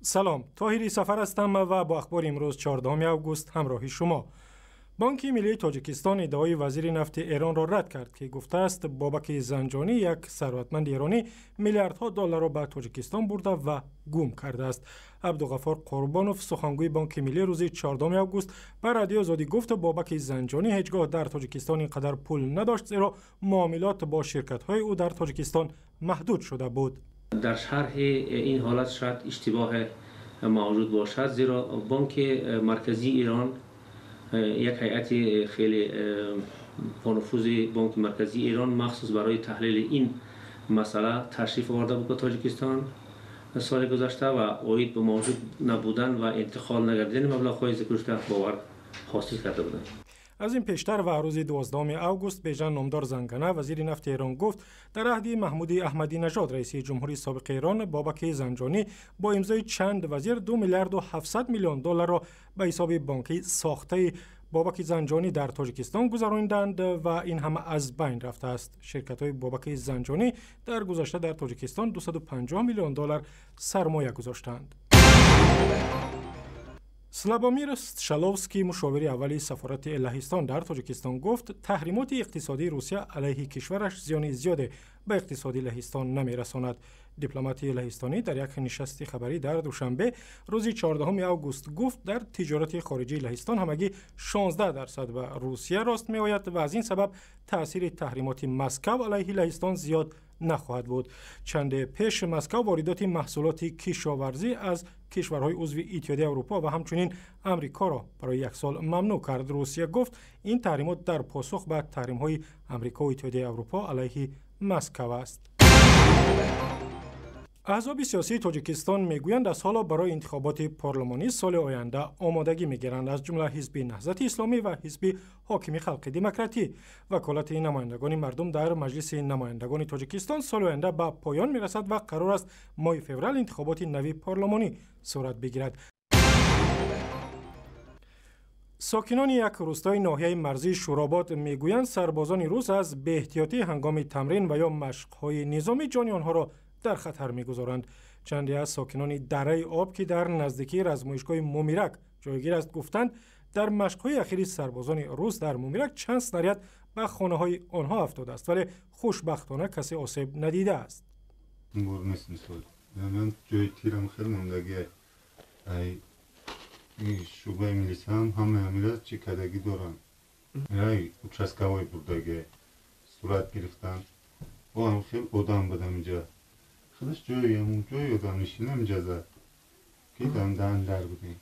سلام، طاهری سفر هستم و با اخبار امروز 14 اوگوست همراه شما. بانک ملی تاجیکستان ادعای وزیر نفت ایران را رد کرد که گفته است بابک زنجانی، یک ثروتمند ایرانی، میلیاردها دلار را به تاجیکستان برده و گم کرده است. عبدالغفار قربانوف، سخنگوی بانک ملی، روز 14 اوگوست به رادیو آزادی گفت بابک زنجانی هیچگاه در تاجیکستان اینقدر پول نداشت، زیرا معاملات با شرکت‌های او در تاجیکستان محدود شده بود. در شرح این حالت شاید اشتباه موجود باشد، زیرا بانک مرکزی ایران یک هیئت خیلی پرنفوذ بانک مرکزی ایران مخصوص برای تحلیل این مسئله تشریف آورده بود به تاجیکستان سال گذشته و اوید به موجود نبودن و انتقال نگردیدن مبلغ‌های ذکر شده باور حاصل کرده بودند. از این پیشتر و روز 12 اوگوست بیژن نامدار زنگنه، وزیر نفت ایران، گفت در عهد محمود احمدی نژاد رئیس جمهوری سابق ایران، بابک زنجانی با امضای چند وزیر 2 میلیارد و 700 میلیون دلار را به حساب بانکی ساخته بابک زنجانی در تاجیکستان گذراندند و این هم از بین رفته است. شرکت‌های بابک زنجانی در گذشته در تاجیکستان 250 میلیون دلار سرمایه گذاشتند. سلابامیر شالوفسکی، مشاور اولی سفارت لهستان در تاجیکستان، گفت تحریمات اقتصادی روسیه علیه کشورش زیان زیاده به اقتصادی لهستان نمی‌رساند. دیپلمات لهستانی در یک نشست خبری در دوشنبه روز 14 اوگوست گفت در تجارت خارجی لهستان همگی 16% به روسیه راست می‌آید و از این سبب تأثیر تحریمات مسکو علیه لهستان زیاد نخواهد بود. چند پیش مسکو واردات محصولات کشاورزی از کشورهای عضو اتحادیه اروپا و همچنین امریکا را برای 1 سال ممنوع کرد. روسیه گفت این تحریمات در پاسخ به تحریم‌های امریکا و اتحادیه اروپا علیه مسکو است. احزاب سیاسی تاجیکستان میگویند از حالا برای انتخابات پارلمانی سال آینده آمادگی میگیرند. از جمله حزب نهضت اسلامی و حزب حاکم خلق دموکراتی. وکالت نمایندگان مردم در مجلس نمایندگان تاجیکستان سال آینده به پایان میرسد و قرار است ماه فوریه انتخابات نوی پارلمانی صورت بگیرد. ساکنان یک روستای ناحیه مرزی شوراباد میگویند سربازان روس از بی‌احتیاطی هنگام تمرین و یا مشق‌های نظامی جان آنها را در خطر می‌گذارند. چندی از ساکنان دره آب که در نزدیکی رزمایشگاه مومیرک جایگیر است گفتند در مشق‌های اخیر سربازان روس در مومیرک چند سناریت به خانه‌های آنها افتاده است، ولی خوشبختانه کسی آسیب ندیده است. من جای تیرم خیلی مندگه شعبه ملیس همه امیرات چی کدگی دارن участковой بردگه صورت گرفتن و هم خیلی آدم بدم اینجا خودش جای آدم نشینم اجازه که دندن در بودیم.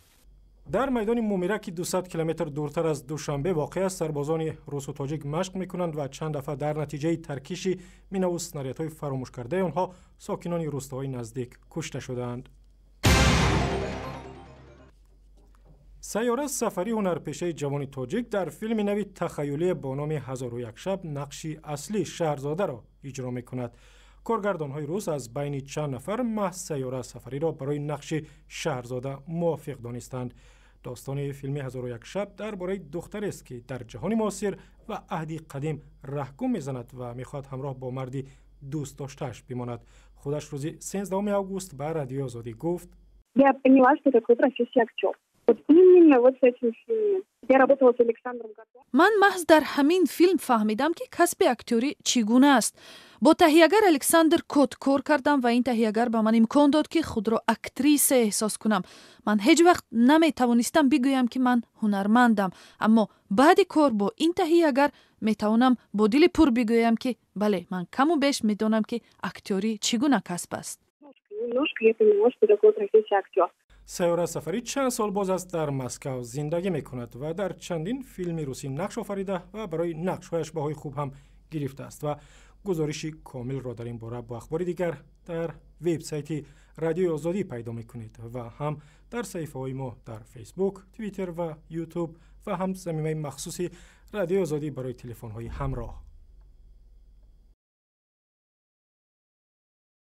در میدان مومیرک 200 کیلومتر دورتر از دوشنبه واقع است. سربازان روس و تاجیک مشق میکنند و چند دفعه در نتیجه ترکیش مینه و سناریت‌های فراموش کرده آنها ساکنان روستاهای نزدیک کشته شدند. سیاره سفری هنرپیشه جوان تاجیک در فیلم نوی تخیلی با نام 1001 شب نقش اصلی شهرزاده را اجرا میکند. کارگردان‌های روس از بین چند نفر محض سیاره سفری را برای نقش شهرزاده موافق دانستند. داستان فیلم 1001 شب درباره دختری است که در جهان معاصر و عهد قدیم رهگم میزند و میخواهد همراه با مردی دوست داشته‌اش بماند. خودش روز 13 اوگوست به رادیو آزادی گفت: Я поняла, что такое профессия актер. Вот именно вот с этим фильмом. Я работала с Александром Котовым. من محض در همین فیلم فهمیدم که کسب اکتوری چگونه است. با تهیه‌گر الکساندر کوت کار کردم و این تهیه‌گر به من امکان داد که خود را اکتریس احساس کنم. من هیچ وقت نمی‌توانستم بگویم که من هنرمندم، اما بعد کار با این تهیه‌گر می‌توانم با دل پر بگویم که بله، من کم و بیش می‌دانم که اکتوری چگونه کسب است. Немножко я поняла, что такое профессия актер. سیاره سفری چند سال باز است در مسکو زندگی می‌کند و در چندین فیلم روسی نقش آفریده و برای نقش‌هایش بهای خوب هم گرفته است و گزارشی کامل را در این باره با اخبار دیگر در وبسایت رادیو آزادی پیدا می‌کنید و هم در صفحه‌های ما در فیسبوک، توییتر و یوتیوب و هم صفحه مخصوصی رادیو آزادی برای تلفن‌های همراه.